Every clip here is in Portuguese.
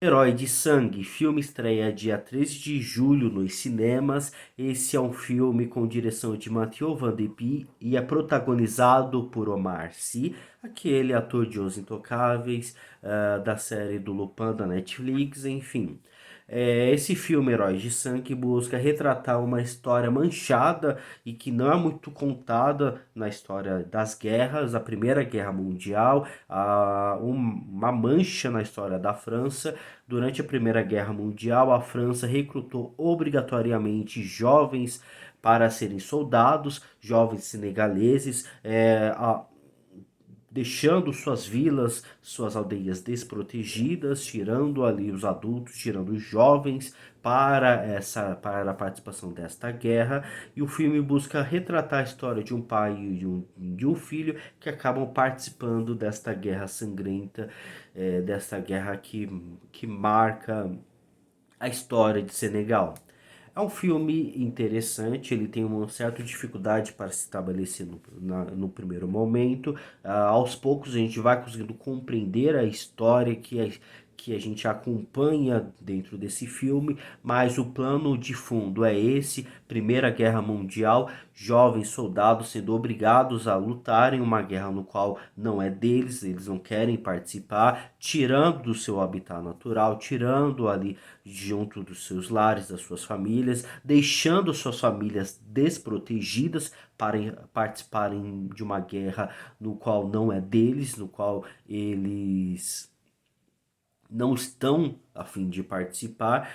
Herói de Sangue, filme estreia dia 13 de julho nos cinemas. Esse é um filme com direção de Mathieu Van de Pie e é protagonizado por Omar Sy, aquele ator de Os Intocáveis, da série do Lupin da Netflix, enfim. Esse filme, Heróis de Sangue, busca retratar uma história manchada e que não é muito contada na história das guerras, a Primeira Guerra Mundial, uma mancha na história da França. Durante a Primeira Guerra Mundial, a França recrutou obrigatoriamente jovens para serem soldados, jovens senegaleses, deixando suas vilas, suas aldeias desprotegidas, tirando ali os adultos, tirando os jovens para a participação desta guerra. E o filme busca retratar a história de um pai e de um filho que acabam participando desta guerra sangrenta, desta guerra que marca a história de Senegal. É um filme interessante, ele tem uma certa dificuldade para se estabelecer no primeiro momento. Aos poucos a gente vai conseguindo compreender a história que a gente acompanha dentro desse filme, mas o plano de fundo é esse: Primeira Guerra Mundial, jovens soldados sendo obrigados a lutar em uma guerra no qual não é deles, eles não querem participar, tirando do seu habitat natural, tirando ali junto dos seus lares, das suas famílias, deixando suas famílias desprotegidas para participarem de uma guerra no qual não é deles, no qual eles não estão a fim de participar.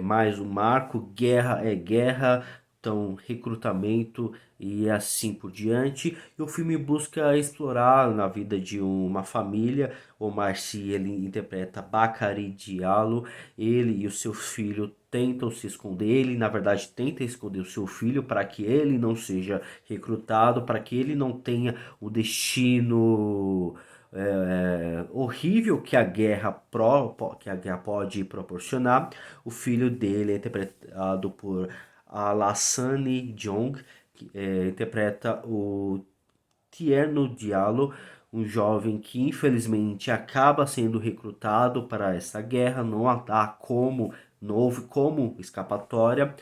Mais um marco: guerra é guerra, então recrutamento e assim por diante. E o filme busca explorar na vida de uma família. O Marci, ele interpreta Bakary Diallo. Ele e o seu filho tentam se esconder. Ele, na verdade, tenta esconder o seu filho para que ele não seja recrutado, para que ele não tenha o destino horrível que a guerra pode proporcionar. O filho dele é interpretado por Alassane Diong, que interpreta o Tierno Diallo, um jovem que infelizmente acaba sendo recrutado para essa guerra. Não há como, não houve como escapatória.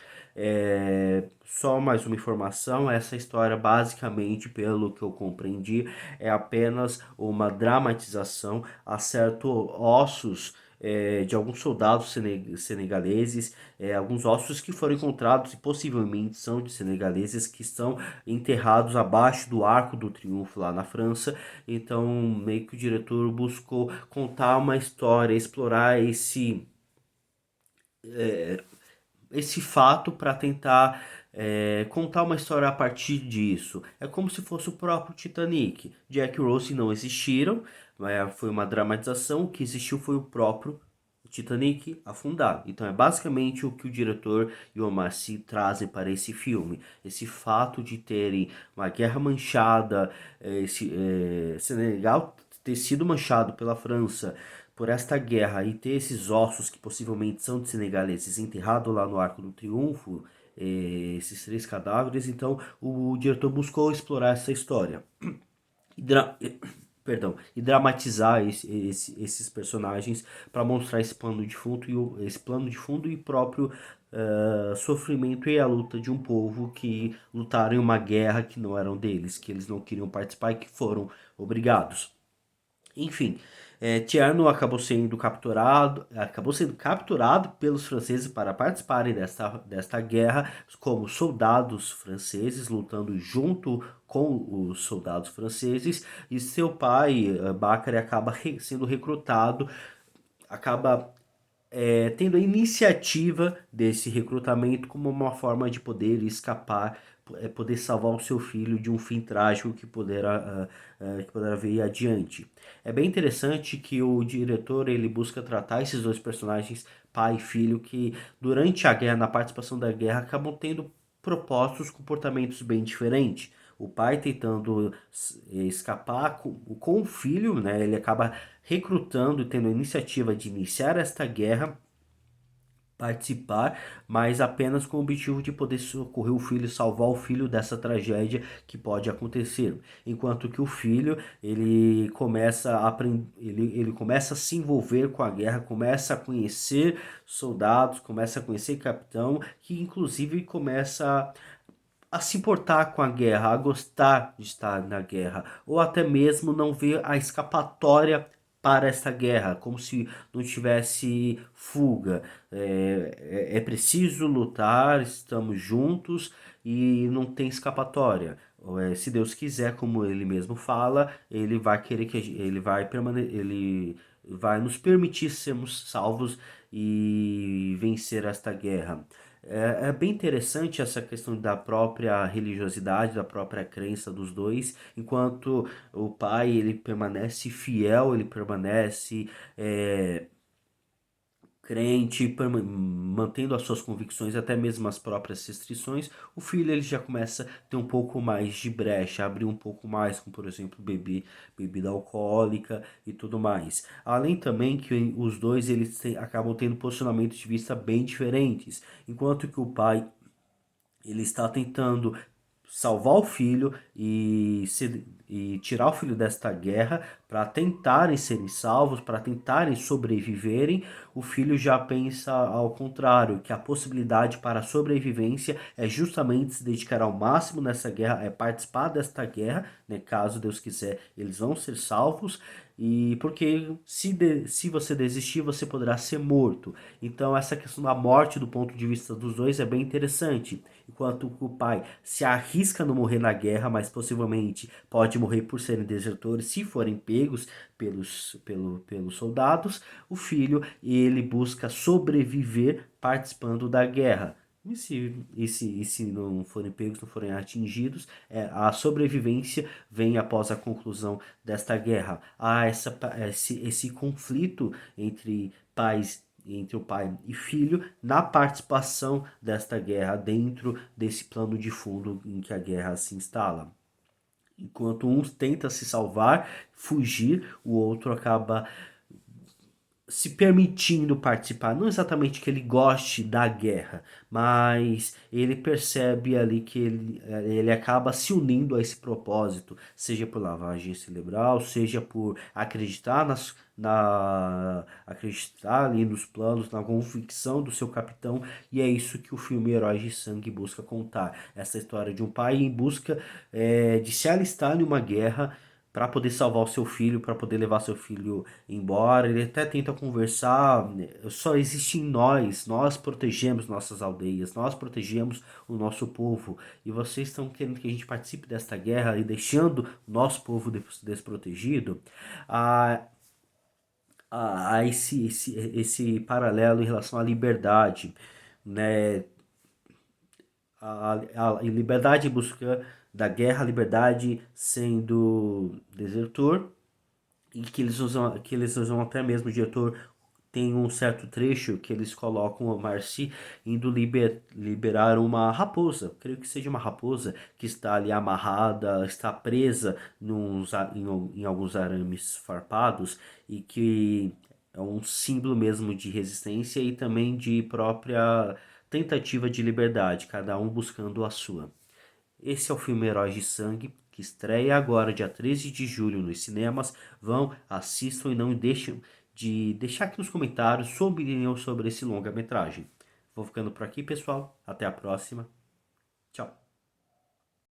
Só mais uma informação: essa história, basicamente, pelo que eu compreendi, é apenas uma dramatização. Há certos ossos de alguns soldados senegaleses, alguns ossos que foram encontrados e possivelmente são de senegaleses, que estão enterrados abaixo do Arco do Triunfo lá na França. Então, meio que o diretor buscou contar uma história, explorar esse fato para tentar contar uma história a partir disso. É como se fosse o próprio Titanic. Jack e Rose não existiram, foi uma dramatização. O que existiu foi o próprio Titanic afundar. Então é basicamente o que o diretor e o Omar Sy trazem para esse filme. Esse fato de terem uma guerra manchada, Senegal ter sido manchado pela França por esta guerra e ter esses ossos que possivelmente são de senegaleses enterrados lá no Arco do Triunfo, esses três cadáveres. Então o diretor buscou explorar essa história e, perdão, e dramatizar esses personagens para mostrar esse plano de fundo esse plano de fundo e próprio sofrimento e a luta de um povo que lutaram em uma guerra que não eram deles, que eles não queriam participar e que foram obrigados. Enfim, Tierno acabou sendo capturado pelos franceses para participarem desta guerra como soldados franceses, lutando junto com os soldados franceses. E seu pai, Bakary, acaba sendo recrutado, acaba tendo a iniciativa desse recrutamento como uma forma de poder escapar, poder salvar o seu filho de um fim trágico que poderá vir adiante. É bem interessante que o diretor ele busca tratar esses dois personagens, pai e filho, que durante a guerra, na participação da guerra, acabam tendo propostos comportamentos bem diferentes. O pai tentando escapar com o filho, né? Ele acaba recrutando e tendo a iniciativa de iniciar esta guerra participar, mas apenas com o objetivo de poder socorrer o filho, salvar o filho dessa tragédia que pode acontecer. Enquanto que o filho, ele começa a ele começa a se envolver com a guerra, começa a conhecer soldados, começa a conhecer capitão, que inclusive começa a se importar com a guerra, a gostar de estar na guerra, ou até mesmo não ver a escapatória para esta guerra, como se não tivesse fuga. É preciso lutar, estamos juntos e não tem escapatória. Se Deus quiser, como ele mesmo fala, ele vai querer que ele vai permanecer, ele vai nos permitir sermos salvos e vencer esta guerra. É bem interessante essa questão da própria religiosidade, da própria crença dos dois, enquanto o pai ele permanece fiel, ele permanece crente, mantendo as suas convicções, até mesmo as próprias restrições. O filho ele já começa a ter um pouco mais de brecha, abrir um pouco mais, como por exemplo bebida alcoólica e tudo mais. Além também que os dois eles acabam tendo posicionamentos de vista bem diferentes, enquanto que o pai ele está tentando salvar o filho e tirar o filho desta guerra para tentarem serem salvos, para tentarem sobreviverem. O filho já pensa ao contrário, que a possibilidade para a sobrevivência é justamente se dedicar ao máximo nessa guerra, é participar desta guerra, né? Caso Deus quiser, eles vão ser salvos. E porque se você desistir, você poderá ser morto. Então, essa questão da morte, do ponto de vista dos dois, é bem interessante. Enquanto o pai se arrisca a não morrer na guerra, mas possivelmente pode morrer por serem desertores, se forem pegos pelos soldados, o filho ele busca sobreviver participando da guerra. E se não forem pegos, não forem atingidos, a sobrevivência vem após a conclusão desta guerra. Há esse conflito entre o pai e filho na participação desta guerra dentro desse plano de fundo em que a guerra se instala. Enquanto um tenta se salvar, fugir, o outro acaba se permitindo participar. Não exatamente que ele goste da guerra, mas ele percebe ali que ele acaba se unindo a esse propósito, seja por lavagem cerebral, seja por acreditar ali nos planos, na convicção do seu capitão, e é isso que o filme Heróis de Sangue busca contar. Essa história de um pai em busca de se alistar em uma guerra para poder salvar o seu filho, para poder levar seu filho embora. Ele até tenta conversar, né? Só existe em nós protegemos nossas aldeias, nós protegemos o nosso povo. E vocês estão querendo que a gente participe desta guerra e deixando o nosso povo desprotegido? Ah, há esse paralelo em relação à liberdade, né? A liberdade em busca da guerra, a liberdade sendo desertor, e que eles usam até mesmo o diretor tem um certo trecho que eles colocam o Marcy indo liberar uma raposa, creio que seja uma raposa que está ali amarrada, está presa em alguns arames farpados e que é um símbolo mesmo de resistência e também de própria tentativa de liberdade, cada um buscando a sua. Esse é o filme Heróis de Sangue, que estreia agora, dia 13 de julho, nos cinemas. Vão, assistam e não deixem de deixar aqui nos comentários sua opinião sobre esse longa-metragem. Vou ficando por aqui, pessoal. Até a próxima.